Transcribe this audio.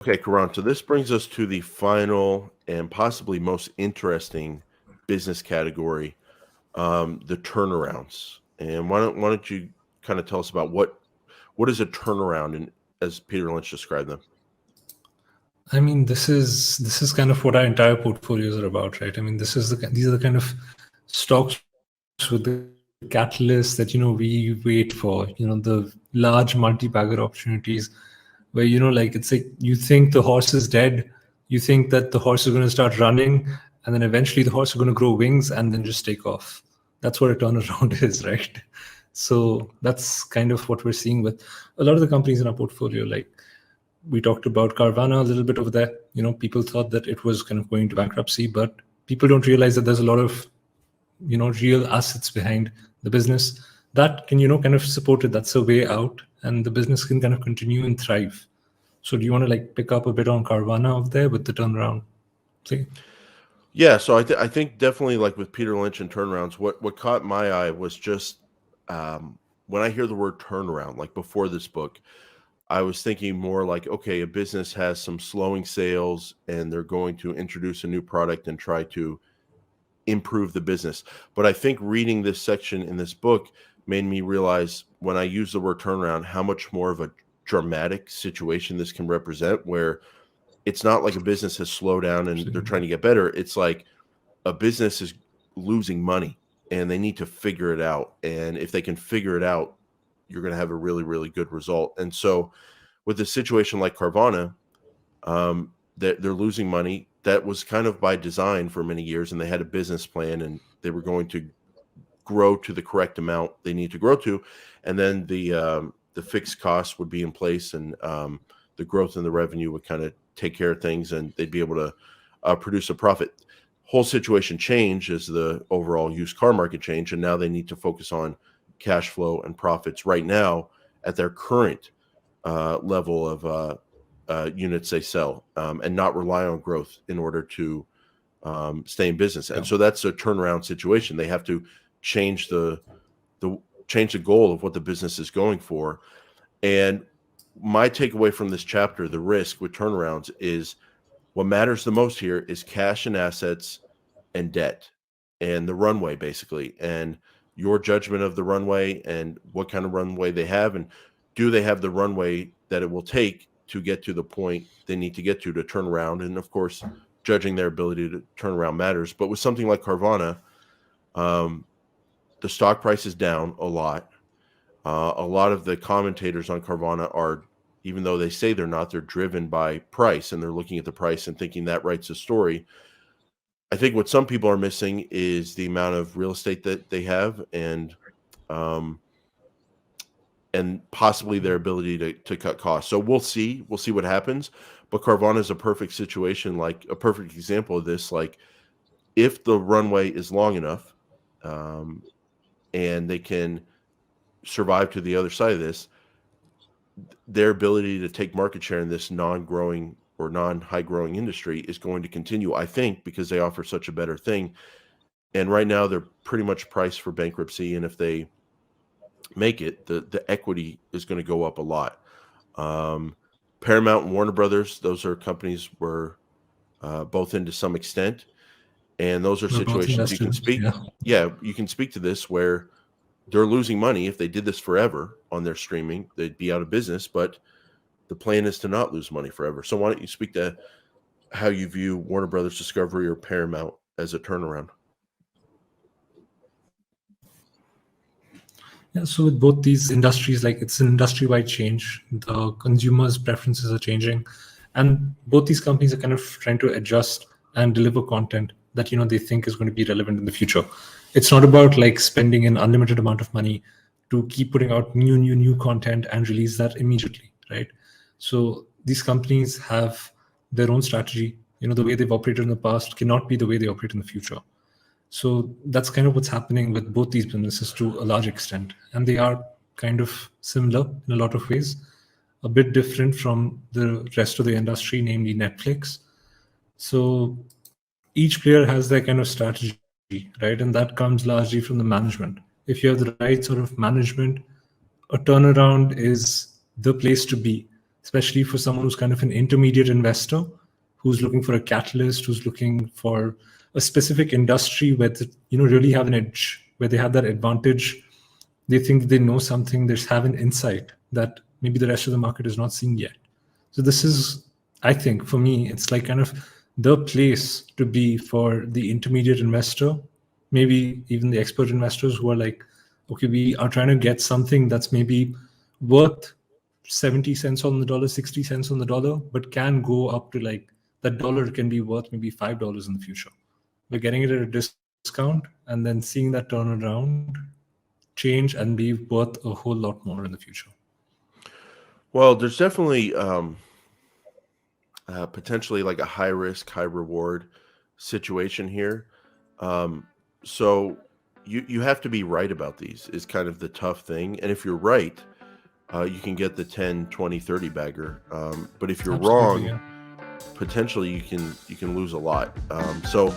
Okay, Karan, so this brings us to the final and possibly most interesting business category, the turnarounds. And why don't you kind of tell us about what is a turnaround, and as Peter Lynch described them? I mean, this is kind of what our entire portfolios are about, right? I mean, these are the kind of stocks with the catalysts that we wait for. The large multi-bagger opportunities, where like it's like you think the horse is dead, you think that the horse is going to start running, and then eventually the horse is going to grow wings and then just take off. That's what a turnaround is, right? So that's kind of what we're seeing with a lot of the companies in our portfolio. Like we talked about Carvana a little bit over there. People thought that it was kind of going to bankruptcy, but people don't realize that there's a lot of real assets behind the business that can kind of support it. That's a way out, and the business can kind of continue and thrive. So do you want to like pick up a bit on Carvana over there with the turnaround thing? Yeah, so I think definitely like with Peter Lynch and turnarounds, what caught my eye was just when I hear the word turnaround, like before this book, I was thinking more like, okay, a business has some slowing sales and they're going to introduce a new product and try to improve the business. But I think reading this section in this book made me realize when I use the word turnaround, how much more of a dramatic situation this can represent, where it's not like a business has slowed down and they're trying to get better. It's like a business is losing money and they need to figure it out. And if they can figure it out, you're going to have a really, really good result. And so with a situation like Carvana, they're losing money. That was kind of by design for many years, and they had a business plan and they were going to grow to the correct amount they need to grow to. And then the fixed costs would be in place, and the growth in the revenue would kind of take care of things, and they'd be able to produce a profit. Whole situation changed as the overall used car market changed, and now they need to focus on cash flow and profits right now at their current level of units they sell, and not rely on growth in order to stay in business. And so that's a turnaround situation. They have to change the goal of what the business is going for. And my takeaway from this chapter, the risk with turnarounds, is what matters the most here is cash and assets and debt and the runway, basically, and your judgment of the runway and what kind of runway they have, and do they have the runway that it will take to get to the point they need to get to turn around. And of course, judging their ability to turn around matters. But with something like Carvana, the stock price is down a lot. A lot of the commentators on Carvana are, even though they say they're not, they're driven by price, and they're looking at the price and thinking that writes a story. I think what some people are missing is the amount of real estate that they have, and possibly their ability to cut costs. So we'll see what happens. But Carvana is a perfect situation, like a perfect example of this. Like if the runway is long enough, and they can survive to the other side of this, their ability to take market share in this non-growing or non-high growing industry is going to continue, I think, because they offer such a better thing. And right now they're pretty much priced for bankruptcy. And if they make it, the equity is going to go up a lot. Paramount and Warner Brothers, those are companies we're both in to some extent. And those are situations you can speak. Yeah, you can speak to this where they're losing money. If they did this forever on their streaming, they'd be out of business. But the plan is to not lose money forever. So why don't you speak to how you view Warner Brothers Discovery or Paramount as a turnaround? Yeah, so with both these industries, like it's an industry-wide change. The consumers' preferences are changing, and both these companies are kind of trying to adjust and deliver content that they think is going to be relevant in the future. It's not about like spending an unlimited amount of money to keep putting out new content and release that immediately, right? So these companies have their own strategy. The way they've operated in the past cannot be the way they operate in the future. So that's kind of what's happening with both these businesses to a large extent. And they are kind of similar in a lot of ways, a bit different from the rest of the industry, namely Netflix. So each player has their kind of strategy, right? And that comes largely from the management. If you have the right sort of management, a turnaround is the place to be, especially for someone who's kind of an intermediate investor, who's looking for a catalyst, who's looking for a specific industry where they, really have an edge, where they have that advantage. They think they know something, they have an insight that maybe the rest of the market is not seeing yet. So this is, I think, for me, it's like kind of the place to be for the intermediate investor, maybe even the expert investors who are like, okay, we are trying to get something that's maybe worth 70 cents on the dollar, 60 cents on the dollar, but can go up to like that dollar can be worth maybe $5 in the future. We're getting it at a discount and then seeing that turn around, change, and be worth a whole lot more in the future. Well, there's definitely potentially like a high risk, high reward situation here. So you have to be right about these is kind of the tough thing. And if you're right, you can get the 10, 20, 30 bagger. But if you're Absolutely, wrong, potentially you can lose a lot. So